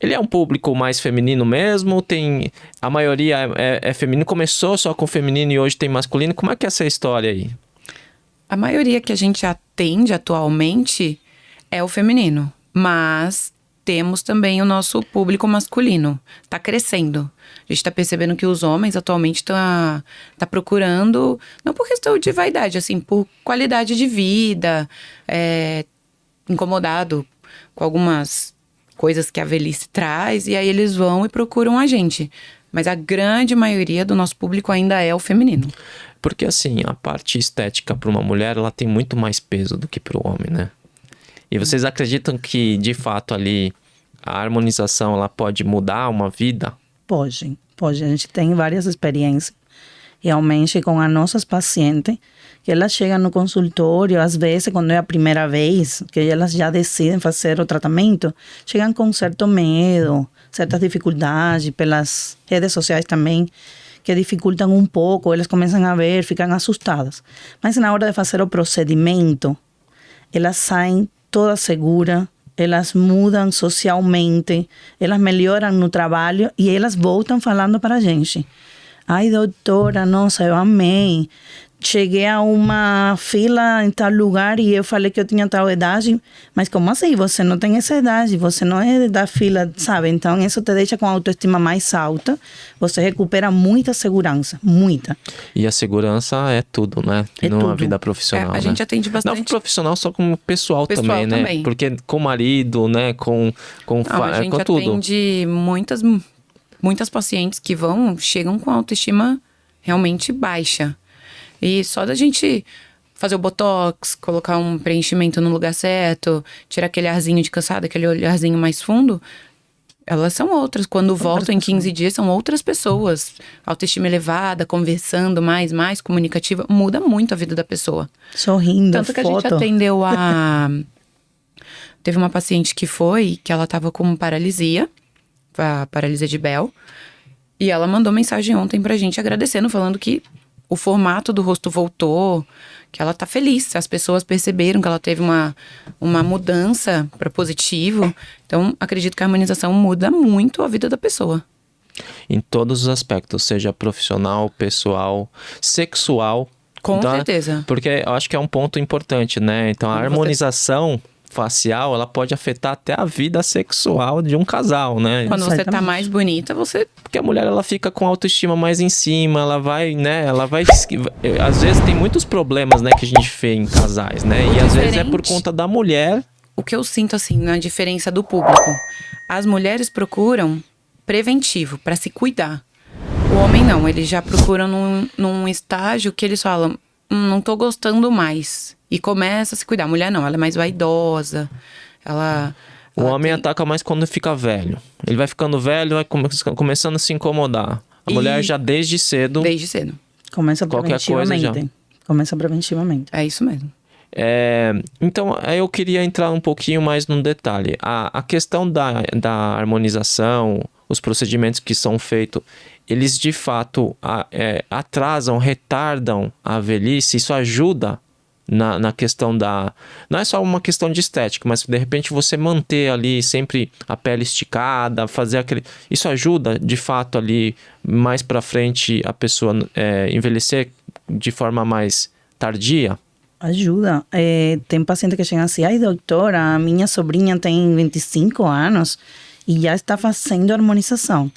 Ele é um público mais feminino mesmo? A maioria é feminino? Começou só com feminino e hoje tem masculino? Como é que é essa história aí? A maioria que a gente atende atualmente é o feminino. Mas temos também o nosso público masculino. Tá crescendo. A gente tá percebendo que os homens atualmente tá procurando, não por questão de vaidade, assim, por qualidade de vida, incomodado com algumas coisas que a velhice traz, e aí eles vão e procuram a gente. Mas a grande maioria do nosso público ainda é o feminino. Porque assim, a parte estética para uma mulher, ela tem muito mais peso do que para o homem, né? E vocês acreditam que, de fato, ali, a harmonização, ela pode mudar uma vida? Pode. A gente tem várias experiências, realmente, com as nossas pacientes, que elas chegam no consultório, às vezes, quando é a primeira vez, que elas já decidem fazer o tratamento, chegam com certo medo, certas dificuldades, pelas redes sociais também, que dificultam um pouco, elas começam a ver, ficam assustadas. Mas na hora de fazer o procedimento, elas saem todas seguras, elas mudam socialmente, elas melhoram no trabalho e elas voltam falando para a gente. Ai, doutora, nossa, eu amei. Cheguei a uma fila em tal lugar e eu falei que eu tinha tal idade. Mas como assim? Você não tem essa idade, você não é da fila, sabe? Então isso te deixa com a autoestima mais alta. Você recupera muita segurança, muita. E a segurança é tudo, né? Numa tudo. Vida profissional, A gente atende bastante. Não profissional, só como pessoal também, né? Também. Porque com o marido, né? A gente com tudo. atende muitas pacientes que chegam com autoestima realmente baixa. E só da gente fazer o botox, colocar um preenchimento no lugar certo, tirar aquele arzinho de cansada, aquele olharzinho mais fundo, elas são outras. Quando voltam em 15 dias, são outras pessoas. Autoestima elevada, conversando mais comunicativa, muda muito a vida da pessoa. Sorrindo, tanto que a gente atendeu Teve uma paciente que ela tava com paralisia, a paralisia de Bell, e ela mandou mensagem ontem pra gente agradecendo, falando que o formato do rosto voltou, que ela tá feliz. As pessoas perceberam que ela teve uma mudança para positivo. Então, acredito que a harmonização muda muito a vida da pessoa. Em todos os aspectos, seja profissional, pessoal, sexual. Com certeza. Porque eu acho que é um ponto importante, né? Então, a harmonização facial, ela pode afetar até a vida sexual de um casal, né? Quando você tá mais bonita, Porque a mulher, ela fica com a autoestima mais em cima, ela vai, né? Às vezes tem muitos problemas, né, que a gente vê em casais, né? E às vezes é por conta da mulher. O que eu sinto, assim, na diferença do público, as mulheres procuram preventivo, pra se cuidar. O homem não, eles já procuram num estágio que eles falam, não tô gostando mais. E começa a se cuidar. A mulher não, ela é mais vaidosa. O homem ataca mais quando fica velho. Ele vai ficando velho, vai começando a se incomodar. A mulher já desde cedo. Desde cedo. Começa qualquer coisa já. Começa preventivamente. É isso mesmo. Então, eu queria entrar um pouquinho mais num detalhe. A questão da harmonização, os procedimentos que são feitos, eles de fato atrasam, retardam a velhice. Isso ajuda na questão não é só uma questão de estética, mas de repente você manter ali sempre a pele esticada, fazer isso ajuda de fato ali mais pra frente a pessoa envelhecer de forma mais tardia? Ajuda. Tem paciente que chega assim, ai doutora, a minha sobrinha tem 25 anos e já está fazendo harmonização.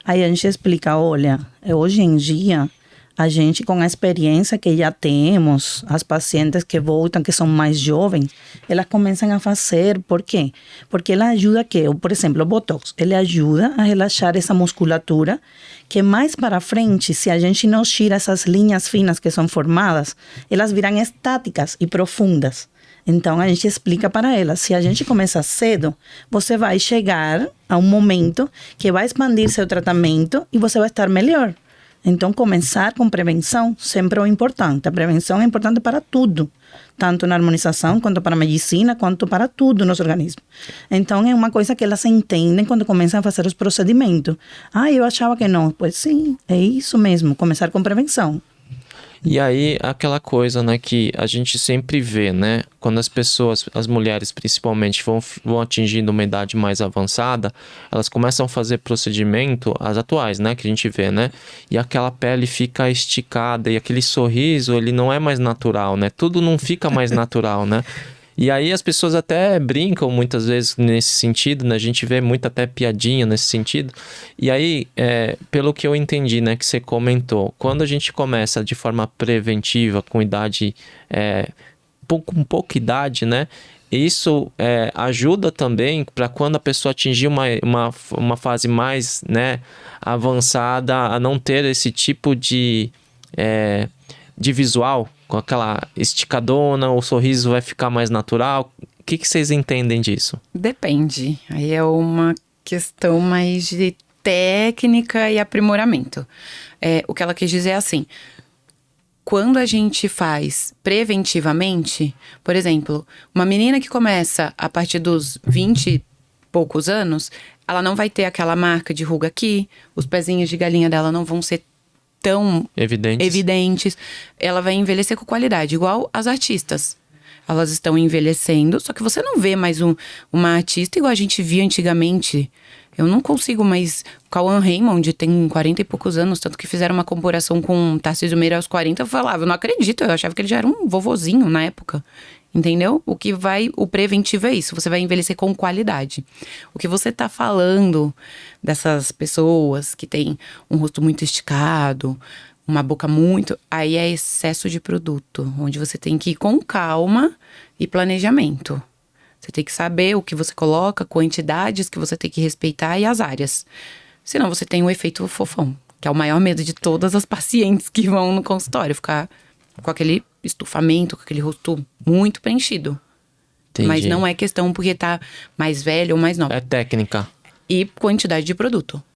Aí a gente explica, olha, hoje em dia, a gente com a experiência que já temos, as pacientes que voltam, que são mais jovens, elas começam a fazer, por quê? Porque ela ajuda por exemplo, o Botox, ele ajuda a relaxar essa musculatura, que mais para frente, se a gente não tira essas linhas finas que são formadas, elas viram estáticas e profundas. Então, a gente explica para elas, se a gente começa cedo, você vai chegar a um momento que vai expandir seu tratamento e você vai estar melhor. Então, começar com prevenção sempre é importante. A prevenção é importante para tudo. Tanto na harmonização, quanto para a medicina, quanto para tudo no nosso organismo. Então, é uma coisa que elas entendem quando começam a fazer os procedimentos. Eu achava que não. Pois sim, é isso mesmo. Começar com prevenção. E aí, aquela coisa, né, que a gente sempre vê, né? Quando as pessoas, as mulheres principalmente, vão atingindo uma idade mais avançada, elas começam a fazer procedimento, as atuais, né, que a gente vê, né? E aquela pele fica esticada e aquele sorriso, ele não é mais natural, né? Tudo não fica mais natural, né? E aí as pessoas até brincam muitas vezes nesse sentido, né? A gente vê muito até piadinha nesse sentido. E aí, pelo que eu entendi, né, que você comentou, quando a gente começa de forma preventiva, com idade, com pouca idade, né? Isso ajuda também para quando a pessoa atingir uma fase mais, né, avançada, a não ter esse tipo de visual, com aquela esticadona, o sorriso vai ficar mais natural. O que vocês entendem disso? Depende. Aí é uma questão mais de técnica e aprimoramento. O que ela quis dizer é assim: quando a gente faz preventivamente, por exemplo, uma menina que começa a partir dos 20 e poucos anos, ela não vai ter aquela marca de ruga aqui, os pezinhos de galinha dela não vão ser tão evidentes. Ela vai envelhecer com qualidade, igual as artistas. Elas estão envelhecendo, só que você não vê mais uma artista igual a gente via antigamente. Eu não consigo mais... O Cauã Raymond tem 40 e poucos anos, tanto que fizeram uma comparação com o Tarcísio Meira aos 40. Eu falava, eu não acredito, eu achava que ele já era um vovozinho na época. Entendeu? O preventivo é isso, você vai envelhecer com qualidade. O que você tá falando dessas pessoas que têm um rosto muito esticado, uma boca muito... Aí é excesso de produto, onde você tem que ir com calma e planejamento. Você tem que saber o que você coloca, quantidades que você tem que respeitar e as áreas. Senão você tem o efeito fofão, que é o maior medo de todas as pacientes que vão no consultório, ficar com aquele estufamento, com aquele rosto muito preenchido. Entendi. Mas não é questão porque tá mais velho ou mais novo. É técnica. E quantidade de produto.